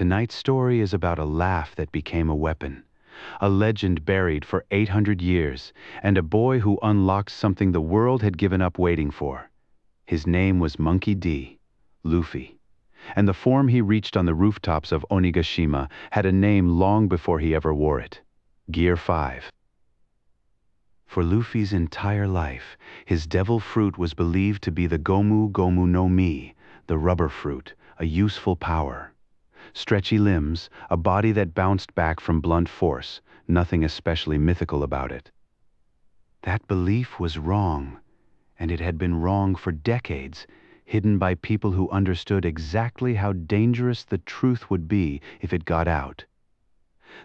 Tonight's story is about a laugh that became a weapon, a legend buried for 800 years, and a boy who unlocked something the world had given up waiting for. His name was Monkey D, Luffy, and the form he reached on the rooftops of Onigashima had a name long before he ever wore it: Gear 5. For Luffy's entire life, his devil fruit was believed to be the Gomu Gomu no Mi, the rubber fruit, a useful power. Stretchy limbs, a body that bounced back from blunt force, nothing especially mythical about it. That belief was wrong, and it had been wrong for decades, hidden by people who understood exactly how dangerous the truth would be if it got out.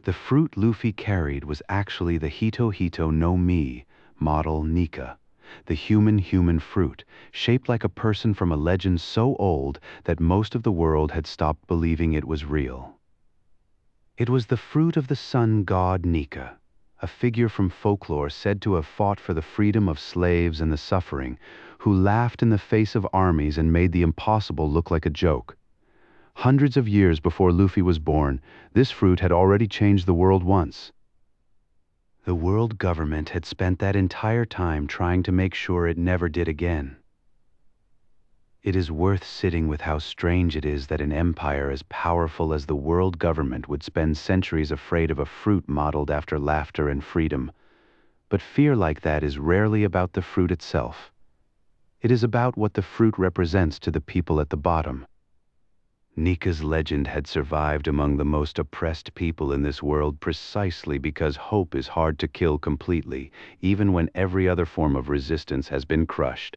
The fruit Luffy carried was actually the Hito Hito no Mi, model Nika, the human fruit, shaped like a person from a legend so old that most of the world had stopped believing it was real. It was the fruit of the sun god Nika, a figure from folklore said to have fought for the freedom of slaves and the suffering, who laughed in the face of armies and made the impossible look like a joke. Hundreds of years before Luffy was born, this fruit had already changed the world once. The world government had spent that entire time trying to make sure it never did again. It is worth sitting with how strange it is that an empire as powerful as the world government would spend centuries afraid of a fruit modeled after laughter and freedom. But fear like that is rarely about the fruit itself. It is about what the fruit represents to the people at the bottom. Nika's legend had survived among the most oppressed people in this world precisely because hope is hard to kill completely, even when every other form of resistance has been crushed.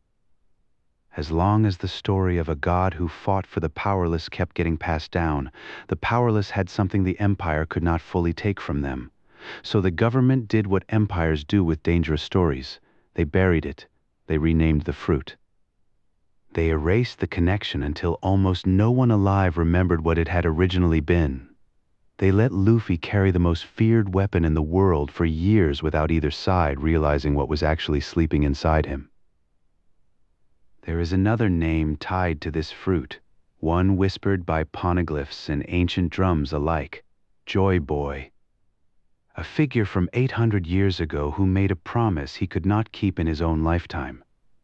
As long as the story of a god who fought for the powerless kept getting passed down, the powerless had something the empire could not fully take from them. So the government did what empires do with dangerous stories. They buried it. They renamed the fruit. They erased the connection until almost no one alive remembered what it had originally been. They let Luffy carry the most feared weapon in the world for years without either side realizing what was actually sleeping inside him. There is another name tied to this fruit, one whispered by poneglyphs and ancient drums alike: Joy Boy. A figure from 800 years ago who made a promise he could not keep in his own lifetime.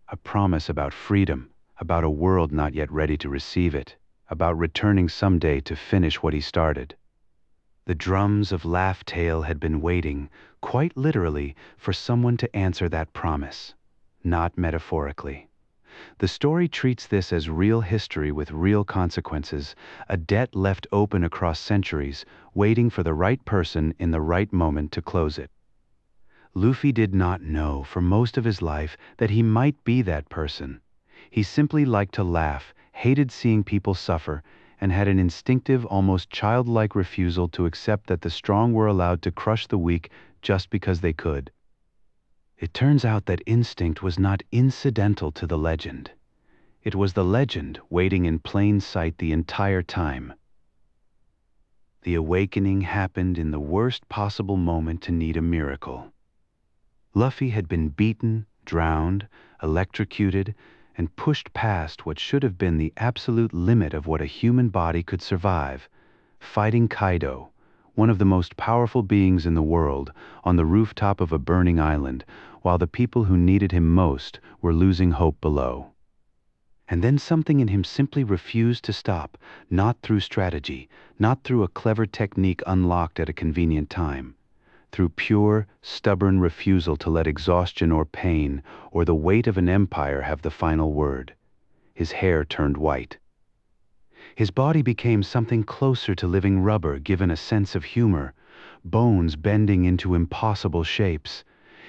A promise about freedom, about a world not yet ready to receive it, about returning someday to finish what he started. The drums of Laugh Tale had been waiting, quite literally, for someone to answer that promise, not metaphorically. The story treats this as real history with real consequences, a debt left open across centuries, waiting for the right person in the right moment to close it. Luffy did not know for most of his life that he might be that person. He simply liked to laugh, hated seeing people suffer, and had an instinctive, almost childlike refusal to accept that the strong were allowed to crush the weak just because they could. It turns out that instinct was not incidental to the legend. It was the legend waiting in plain sight the entire time. The awakening happened in the worst possible moment to need a miracle. Luffy had been beaten, drowned, electrocuted, and pushed past what should have been the absolute limit of what a human body could survive, fighting Kaido, one of the most powerful beings in the world, on the rooftop of a burning island, while the people who needed him most were losing hope below. And then something in him simply refused to stop, not through strategy, not through a clever technique unlocked at a convenient time, through pure, stubborn refusal to let exhaustion or pain or the weight of an empire have the final word. His hair turned white. His body became something closer to living rubber given a sense of humor, bones bending into impossible shapes,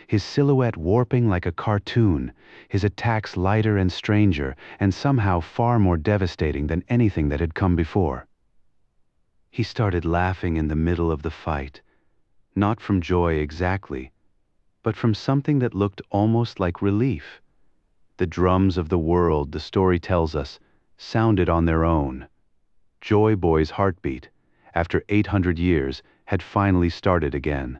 his silhouette warping like a cartoon, his attacks lighter and stranger, and somehow far more devastating than anything that had come before. He started laughing in the middle of the fight, not from joy exactly, but from something that looked almost like relief. The drums of the world, the story tells us, sounded on their own. Joy Boy's heartbeat, after 800 years, had finally started again.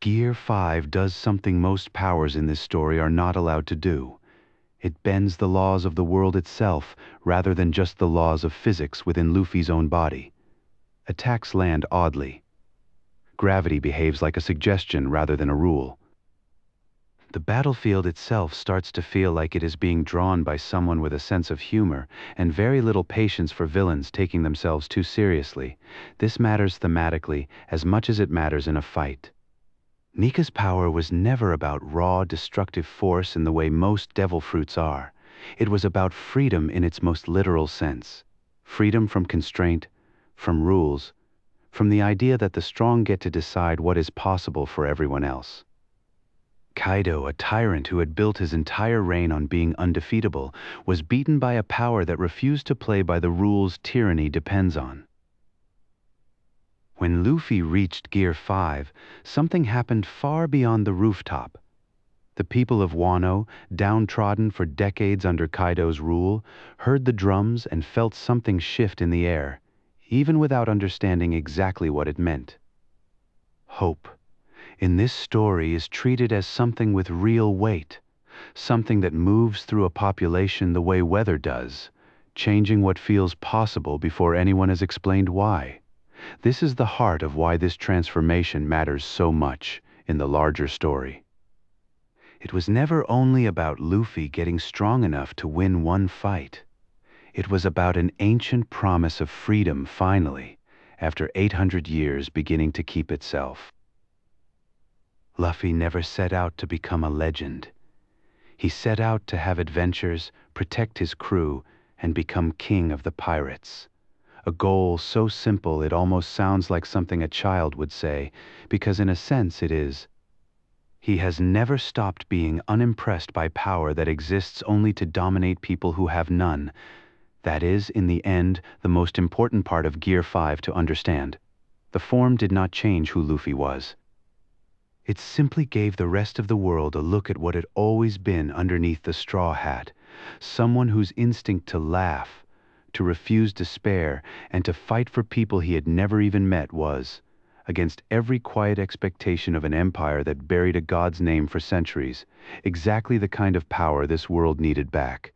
Gear 5 does something most powers in this story are not allowed to do. It bends the laws of the world itself rather than just the laws of physics within Luffy's own body. Attacks land oddly. Gravity behaves like a suggestion rather than a rule. The battlefield itself starts to feel like it is being drawn by someone with a sense of humor and very little patience for villains taking themselves too seriously. This matters thematically as much as it matters in a fight. Nika's power was never about raw, destructive force in the way most devil fruits are. It was about freedom in its most literal sense. Freedom from constraint, from rules, from the idea that the strong get to decide what is possible for everyone else. Kaido, a tyrant who had built his entire reign on being undefeatable, was beaten by a power that refused to play by the rules tyranny depends on. When Luffy reached Gear 5, something happened far beyond the rooftop. The people of Wano, downtrodden for decades under Kaido's rule, heard the drums and felt something shift in the air, even without understanding exactly what it meant. Hope, in this story, is treated as something with real weight, something that moves through a population the way weather does, changing what feels possible before anyone has explained why. This is the heart of why this transformation matters so much in the larger story. It was never only about Luffy getting strong enough to win one fight. It was about an ancient promise of freedom finally, after 800 years, beginning to keep itself. Luffy never set out to become a legend. He set out to have adventures, protect his crew, and become king of the pirates. A goal so simple it almost sounds like something a child would say, because in a sense it is. He has never stopped being unimpressed by power that exists only to dominate people who have none. That is, in the end, the most important part of Gear 5 to understand. The form did not change who Luffy was. It simply gave the rest of the world a look at what had always been underneath the straw hat, someone whose instinct to laugh, to refuse despair, and to fight for people he had never even met was, against every quiet expectation of an empire that buried a god's name for centuries, exactly the kind of power this world needed back.